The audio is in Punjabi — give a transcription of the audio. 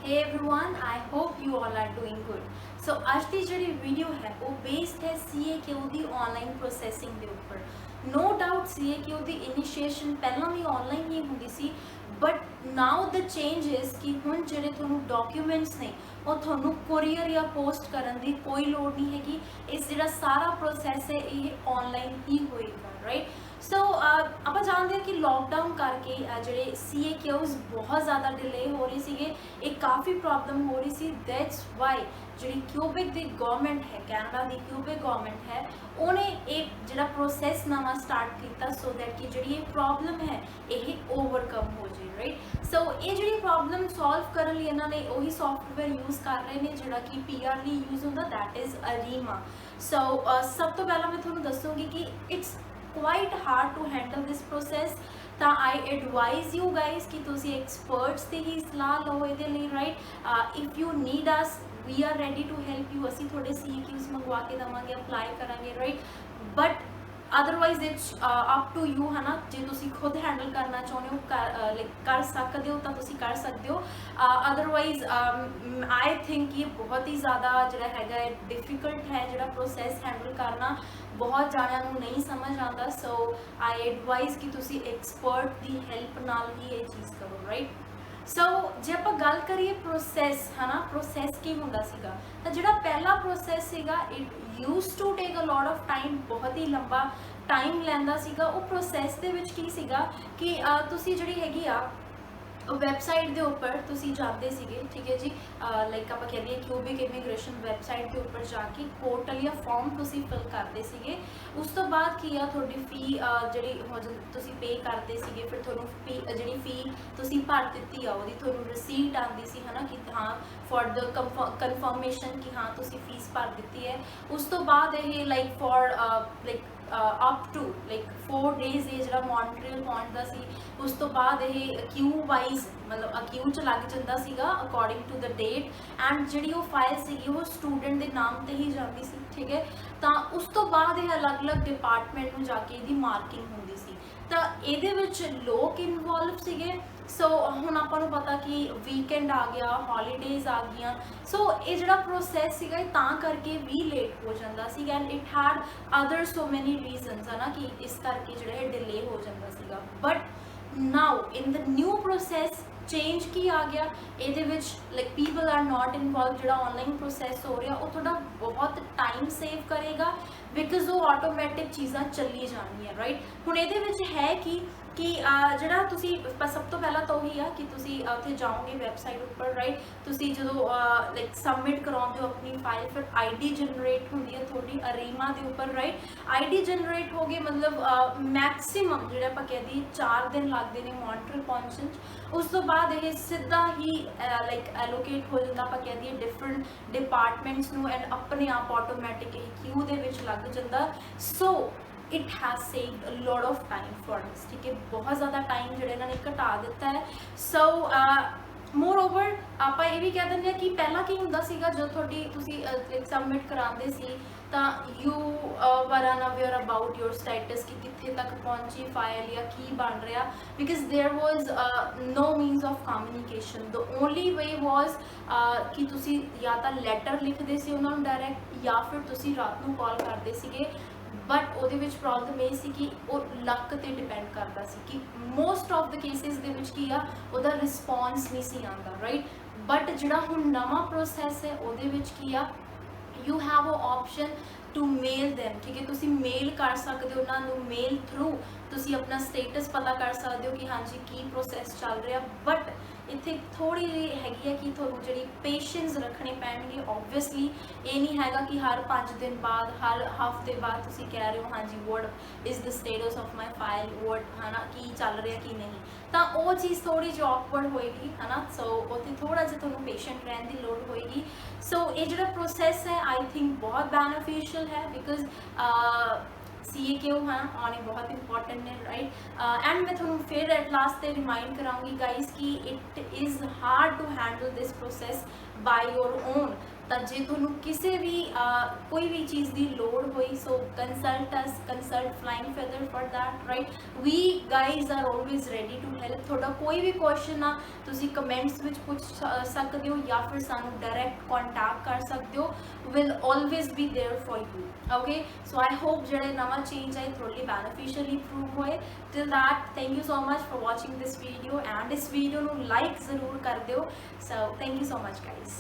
Hey everyone, I hope you all are doing good. So आज ਦੀ ਜਿਹੜੀ ਵੀਡੀਓ ਹੈ ਉਹ ਬੇਸਡ ਹੈ CAQ ਦੀ ਆਨਲਾਈਨ ਪ੍ਰੋਸੈਸਿੰਗ ਦੇ ਉੱਪਰ। No doubt CAQ ਦੀ ਇਨੀਸ਼ੀਏਸ਼ਨ ਪਹਿਲਾਂ ਵੀ ਆਨਲਾਈਨ ਹੀ ਹੁੰਦੀ ਸੀ, but now the change is ਕਿ ਹੁਣ ਜਿਹੜੇ ਤੁਹਾਨੂੰ ਡਾਕੂਮੈਂਟਸ ਨੇ ਉਹ ਤੁਹਾਨੂੰ ਕੋਰੀਅਰ ਜਾਂ ਪੋਸਟ ਕਰਨ ਦੀ ਕੋਈ ਲੋੜ ਨਹੀਂ ਹੈਗੀ। ਇਸ ਜਿਹੜਾ ਸਾਰਾ ਪ੍ਰੋਸੈਸ ਹੈ ਇਹ ਆਨਲਾਈਨ ਹੀ ਹੋਏਗਾ, ਰਾਈਟ। ਸੋ ਆਪਾਂ ਜਾਣਦੇ ਹਾਂ ਕਿ ਲੋਕਡਾਊਨ ਕਰਕੇ ਜਿਹੜੇ CAQs ਬਹੁਤ ਜ਼ਿਆਦਾ ਡਿਲੇ ਹੋ ਰਹੇ ਸੀਗੇ, ਇਹ ਕਾਫੀ ਪ੍ਰੋਬਲਮ ਹੋ ਰਹੀ ਸੀ। ਦੈਟਸ ਵਾਈ ਜਿਹੜੀ ਕਿਊਬਿਕ ਦੀ ਗਵਰਨਮੈਂਟ ਹੈ, ਕੈਨੇਡਾ ਦੀ ਕਿਊਬਿਕ ਗਵਰਨਮੈਂਟ ਹੈ, ਉਹਨੇ ਇੱਕ ਜਿਹੜਾ ਪ੍ਰੋਸੈਸ ਨਵਾਂ ਸਟਾਰਟ ਕੀਤਾ ਸੋ ਦੈਟ ਕਿ ਜਿਹੜੀ ਇਹ ਪ੍ਰੋਬਲਮ ਹੈ ਇਹ ਓਵਰਕਮ ਹੋ ਜੇ, ਰਾਈਟ। ਸੋ ਇਹ ਜਿਹੜੀ ਪ੍ਰੋਬਲਮ ਸੋਲਵ ਕਰਨ ਲਈ ਇਹਨਾਂ ਨੇ ਉਹੀ ਸੌਫਟਵੇਅਰ ਯੂਜ਼ ਕਰ ਰਹੇ ਨੇ ਜਿਹੜਾ ਕਿ PR ਲਈ ਯੂਜ਼ ਹੁੰਦਾ, ਦੈਟ ਇਜ਼ ਅਰੀਮਾ। ਸੋ ਸਭ ਤੋਂ ਪਹਿਲਾਂ ਮੈਂ ਤੁਹਾਨੂੰ ਦੱਸੂੰਗੀ ਕਿ it's quite hard to handle this process, ਤਾਂ I advise you guys ਕਿ ਤੁਸੀਂ experts ਦੀ ਹੀ ਸਲਾਹ ਲਓ ਇਹਦੇ ਲਈ, right। if you need us, we are ready to help you। ਅਸੀਂ ਤੁਹਾਡੇ CAQs ਮੰਗਵਾ ਕੇ ਦੇਵਾਂਗੇ, ਅਪਲਾਈ ਕਰਾਂਗੇ, right। but otherwise it's up to you, ਹੈ ਨਾ। ਜੇ ਤੁਸੀਂ ਖੁਦ ਹੈਂਡਲ ਕਰਨਾ ਚਾਹੁੰਦੇ ਹੋ ਕਰ ਸਕਦੇ ਹੋ ਤਾਂ ਤੁਸੀਂ ਕਰ ਸਕਦੇ ਹੋ। ਅਦਰਵਾਈਜ਼ I think ਇਹ ਬਹੁਤ ਹੀ ਜ਼ਿਆਦਾ ਜਿਹੜਾ ਹੈਗਾ ਡਿਫਿਕਲਟ ਹੈ, ਜਿਹੜਾ ਪ੍ਰੋਸੈਸ ਹੈਂਡਲ ਕਰਨਾ ਬਹੁਤ ਜਾਣਿਆਂ ਨੂੰ ਨਹੀਂ ਸਮਝ ਆਉਂਦਾ। ਸੋ I advise ਕਿ ਤੁਸੀਂ ਐਕਸਪਰਟ ਦੀ ਹੈਲਪ ਨਾਲ ਹੀ ਇਹ ਚੀਜ਼ ਕਰੋ, ਰਾਈਟ। ਸੋ ਜੇ ਆਪਾਂ ਗੱਲ ਕਰੀਏ ਪ੍ਰੋਸੈਸ, ਹੈ ਨਾ, ਪ੍ਰੋਸੈਸ ਕੀ ਹੁੰਦਾ ਸੀਗਾ, ਤਾਂ ਜਿਹੜਾ ਪਹਿਲਾ ਪ੍ਰੋਸੈਸ ਸੀਗਾ it use to take a lot of time, ਬਹੁਤ ਹੀ ਲੰਬਾ ਟਾਈਮ ਲੈਂਦਾ ਸੀਗਾ। ਉਹ ਪ੍ਰੋਸੈਸ ਦੇ ਵਿੱਚ ਕੀ ਸੀਗਾ ਕਿ ਤੁਸੀਂ ਜਿਹੜੀ ਹੈਗੀ ਆ ਵੈਬਸਾਈਟ ਦੇ ਉੱਪਰ ਤੁਸੀਂ ਜਾਂਦੇ ਸੀਗੇ, ਠੀਕ ਹੈ ਜੀ। ਲਾਈਕ ਆਪਾਂ ਕਹਿੰਦੇ ਹਾਂ ਕਿਊਬਿਕ ਇਮੀਗ੍ਰੇਸ਼ਨ ਵੈਬਸਾਈਟ ਦੇ ਉੱਪਰ ਜਾ ਕੇ ਪੋਰਟਲ ਜਾਂ ਫਾਰਮ ਤੁਸੀਂ ਫਿਲ ਕਰਦੇ ਸੀਗੇ। ਉਸ ਤੋਂ ਬਾਅਦ ਕੀ ਆ, ਤੁਹਾਡੀ ਫੀ ਜਿਹੜੀ ਤੁਸੀਂ ਪੇ ਕਰਦੇ ਸੀਗੇ, ਫਿਰ ਤੁਹਾਨੂੰ ਜਿਹੜੀ ਫੀ ਤੁਸੀਂ ਭਰ ਦਿੱਤੀ ਆ ਉਹਦੀ ਤੁਹਾਨੂੰ ਰਸੀਟ ਆਉਂਦੀ ਸੀ, ਹੈ ਨਾ, ਕਿ ਹਾਂ ਫॉर द ਕਨਫਰਮੇਸ਼ਨ ਕਿ ਹਾਂ ਤੁਸੀਂ ਫੀਸ ਭਰ ਦਿੱਤੀ ਹੈ। ਉਸ ਤੋਂ ਬਾਅਦ ਇਹ like for up to like 4 days ਇਹ ਜਿਹੜਾ ਮੌਂਟਰੀਅਲ ਪਹੁੰਚਦਾ ਸੀ। ਉਸ ਤੋਂ ਬਾਅਦ ਇਹ ਕਿਊ ਵਾਈਜ਼ ਮਤਲਬ ਕਿਊ 'ਚ ਲੱਗ ਜਾਂਦਾ ਸੀਗਾ according to the date, and ਜਿਹੜੀ ਉਹ ਫਾਈਲ ਸੀਗੀ ਉਹ ਸਟੂਡੈਂਟ ਦੇ ਨਾਮ 'ਤੇ ਹੀ ਜਾਂਦੀ ਸੀ, ਠੀਕ ਹੈ। ਤਾਂ ਉਸ ਤੋਂ ਬਾਅਦ ਇਹ ਅਲੱਗ-ਅਲੱਗ ਡਿਪਾਰਟਮੈਂਟ ਨੂੰ ਜਾ ਕੇ ਇਹਦੀ ਮਾਰਕਿੰਗ ਹੁੰਦੀ ਸੀ। ਤਾਂ ਇਹਦੇ ਵਿੱਚ ਲੋਕ ਇਨਵੋਲਵ ਸੀਗੇ। ਸੋ ਹੁਣ ਆਪਾਂ ਨੂੰ ਪਤਾ ਕਿ ਵੀਕਐਂਡ ਆ ਗਿਆ, ਹੌਲੀਡੇਜ਼ ਆ ਗਈਆਂ, ਸੋ ਇਹ ਜਿਹੜਾ ਪ੍ਰੋਸੈਸ ਸੀਗਾ ਇਹ ਤਾਂ ਕਰਕੇ ਵੀ ਲੇਟ ਹੋ ਜਾਂਦਾ ਸੀ, ਐਂਡ ਇਟ ਹੈਡ ਅਦਰ ਸੋ ਮੈਨੀ ਰੀਜ਼ਨਸ, ਹੈ ਨਾ, ਕਿ ਇਸ ਕਰਕੇ ਜਿਹੜਾ ਇਹ ਡਿਲੇ ਹੋ ਜਾਂਦਾ ਸੀਗਾ। But now in the new process change ਕੀ ਆ ਗਿਆ ਇਹਦੇ ਵਿੱਚ, like people are not involve. ਜਿਹੜਾ ਆਨਲਾਈਨ ਪ੍ਰੋਸੈਸ ਹੋ ਰਿਹਾ ਉਹ ਤੁਹਾਡਾ ਬਹੁਤ ਟਾਈਮ ਸੇਵ ਕਰੇਗਾ, ਬਿਕਾਜ਼ ਉਹ ਆਟੋਮੈਟਿਕ ਚੀਜ਼ਾਂ ਚੱਲੀ ਜਾਣਗੀਆਂ, ਰਾਈਟ। ਹੁਣ ਇਹਦੇ ਵਿੱਚ ਹੈ ਕਿ ਜਿਹੜਾ ਤੁਸੀਂ ਸਭ ਤੋਂ ਪਹਿਲਾਂ ਤਾਂ ਉਹੀ ਆ ਕਿ ਤੁਸੀਂ ਉੱਥੇ ਜਾਓਗੇ ਵੈਬਸਾਈਟ ਉੱਪਰ, ਰਾਈਟ। ਤੁਸੀਂ ਜਦੋਂ ਲਾਈਕ ਸਬਮਿਟ ਕਰਾਉਂਦੇ ਹੋ ਆਪਣੀ ਫਾਈਲ, ਫਿਰ ID ਜਨਰੇਟ ਹੁੰਦੀ ਹੈ ਤੁਹਾਡੀ ਅਰੀਮਾ ਦੇ ਉੱਪਰ, ਰਾਈਟ। ID ਜਨਰੇਟ ਹੋ ਗਏ ਮਤਲਬ ਮੈਕਸਿਮਮ ਜਿਹੜੇ ਆਪਾਂ ਕਹਿ ਦਈਏ 4 ਦਿਨ ਲੱਗਦੇ ਨੇ ਮੌਂਟਰੀਅਲ ਪਹੁੰਚਣ 'ਚ। ਉਸ ਤੋਂ ਬਾਅਦ ਇਹ ਸਿੱਧਾ ਹੀ ਲਾਈਕ ਐਲੋਕੇਟ ਹੋ ਜਾਂਦਾ, ਆਪਾਂ ਕਹਿ ਦਈਏ ਡਿਫਰੈਂਟ ਡਿਪਾਰਟਮੈਂਟਸ ਨੂੰ, ਐਂਡ ਆਪਣੇ ਆਪ ਆਟੋਮੈਟਿਕ ਇਹ ਕਿਊ ਦੇ ਵਿੱਚ ਲੱਗ ਜਾਂਦਾ। ਸੋ it has saved a lot of time for us, ਠੀਕ ਹੈ। ਬਹੁਤ ਜ਼ਿਆਦਾ ਟਾਈਮ ਜਿਹੜਾ ਇਹਨਾਂ ਨੇ ਘਟਾ ਦਿੱਤਾ ਹੈ। ਸੋ ਮੋਰ ਓਵਰ ਆਪਾਂ ਇਹ ਵੀ ਕਹਿ ਦਿੰਦੇ ਹਾਂ ਕਿ ਪਹਿਲਾਂ ਕੀ ਹੁੰਦਾ ਸੀਗਾ, ਜਦੋਂ ਤੁਹਾਡੀ ਤੁਸੀਂ ਲਾਈਕ ਸਬਮਿਟ ਕਰਾਉਂਦੇ ਸੀ ਤਾਂ you were unaware about your status ਕਿ ਕਿੱਥੇ ਤੱਕ ਪਹੁੰਚੀ ਫਾਈਲ ਜਾਂ ਕੀ ਬਣ ਰਿਹਾ, because there was no means of communication. The only way was ਕਿ ਤੁਸੀਂ ਜਾਂ ਤਾਂ ਲੈਟਰ ਲਿਖਦੇ ਸੀ ਉਹਨਾਂ ਨੂੰ ਡਾਇਰੈਕਟ, ਜਾਂ ਫਿਰ ਤੁਸੀਂ ਰਾਤ ਨੂੰ ਕਾਲ ਕਰਦੇ ਸੀਗੇ। ਬਟ ਉਹਦੇ ਵਿੱਚ ਪ੍ਰੋਬਲਮ ਇਹ ਸੀ ਕਿ ਉਹ ਲੱਕ 'ਤੇ ਡਿਪੈਂਡ ਕਰਦਾ ਸੀ ਕਿ ਮੋਸਟ ਆਫ ਦ ਕੇਸਿਸ ਦੇ ਵਿੱਚ ਕੀ ਆ ਉਹਦਾ ਰਿਸਪੌਂਸ ਨਹੀਂ ਸੀ ਆਉਂਦਾ, ਰਾਈਟ। ਬਟ ਜਿਹੜਾ ਹੁਣ ਨਵਾਂ ਪ੍ਰੋਸੈਸ ਹੈ ਉਹਦੇ ਵਿੱਚ ਕੀ ਆ, you have a option to mail them, ਠੀਕ ਹੈ। ਤੁਸੀਂ ਮੇਲ ਕਰ ਸਕਦੇ ਹੋ ਉਹਨਾਂ ਨੂੰ, ਮੇਲ ਥਰੂ ਤੁਸੀਂ ਆਪਣਾ ਸਟੇਟਸ ਪਤਾ ਕਰ ਸਕਦੇ ਹੋ ਕਿ ਹਾਂਜੀ ਕੀ ਪ੍ਰੋਸੈਸ ਚੱਲ ਰਿਹਾ। ਬਟ ਇੱਥੇ ਥੋੜ੍ਹੀ ਜਿਹੀ ਹੈਗੀ ਹੈ ਕਿ ਤੁਹਾਨੂੰ ਜਿਹੜੀ ਪੇਸ਼ੈਂਸ ਰੱਖਣੇ ਪੈਣਗੇ। ਓਬਵੀਅਸਲੀ ਇਹ ਨਹੀਂ ਹੈਗਾ ਕਿ ਹਰ 5 ਦਿਨ ਬਾਅਦ, ਹਰ ਹਫਤੇ ਬਾਅਦ ਤੁਸੀਂ ਕਹਿ ਰਹੇ ਹੋ ਹਾਂਜੀ what is the status of my file, what, ਹੈ ਨਾ, ਕੀ ਚੱਲ ਰਿਹਾ ਕੀ ਨਹੀਂ, ਤਾਂ ਉਹ ਚੀਜ਼ ਥੋੜ੍ਹੀ ਜਿਹੀ ਔਕਵਰਡ ਹੋਏਗੀ, ਹੈ ਨਾ। ਸੋ ਉੱਥੇ ਥੋੜ੍ਹਾ ਜਿਹਾ ਤੁਹਾਨੂੰ ਪੇਸ਼ੈਂਟ ਰਹਿਣ ਦੀ ਲੋੜ ਹੋਏਗੀ। ਸੋ ਇਹ ਜਿਹੜਾ ਪ੍ਰੋਸੈਸ ਹੈ ਆਈ ਥਿੰਕ ਬਹੁਤ ਬੈਨੀਫਿਸ਼ੀਅਲ ਹੈ, ਬਿਕਾਜ਼ CAQ ਹੈ ਆਉਣੇ ਬਹੁਤ ਇੰਪੋਰਟੈਂਟ ਨੇ, ਰਾਈਟ। ਐਂਡ ਮੈਂ ਤੁਹਾਨੂੰ ਫਿਰ ਐਟ ਲਾਸਟ ਤੇ ਰਿਮਾਈਂਡ ਕਰਾਂਗੀ ਗਾਈਜ਼ ਕਿ it is hard to handle this process by your own. ਤਾਂ ਜੇ ਤੁਹਾਨੂੰ ਕਿਸੇ ਵੀ ਕੋਈ ਵੀ ਚੀਜ਼ ਦੀ ਲੋੜ ਹੋਈ so consult us, consult Flying Feather for that right. We guys are always ready to help. ਤੁਹਾਡਾ ਕੋਈ ਵੀ ਕੁਐਸਚਨ ਆ ਤੁਸੀਂ ਕਮੈਂਟਸ ਵਿੱਚ ਪੁੱਛ ਸਕਦੇ ਹੋ ਜਾਂ ਫਿਰ ਸਾਨੂੰ ਡਾਇਰੈਕਟ ਕੰਟੈਕਟ ਕਰ ਸਕਦੇ ਹੋ। Will always be there for you. Okay, so I hope ਜਿਹੜੇ ਨਵਾਂ ਚੇਂਜ ਆਏ ਥੋੜੀ ਬੈਨੀਫੀਸ਼ੀਅਲੀ ਪ੍ਰੂਵ ਹੋਏ। Till that thank you so much for watching this video and ਇਸ ਵੀਡੀਓ ਨੂੰ ਲਾਈਕ ਜ਼ਰੂਰ ਕਰ ਦਿਓ। So thank you so much guys.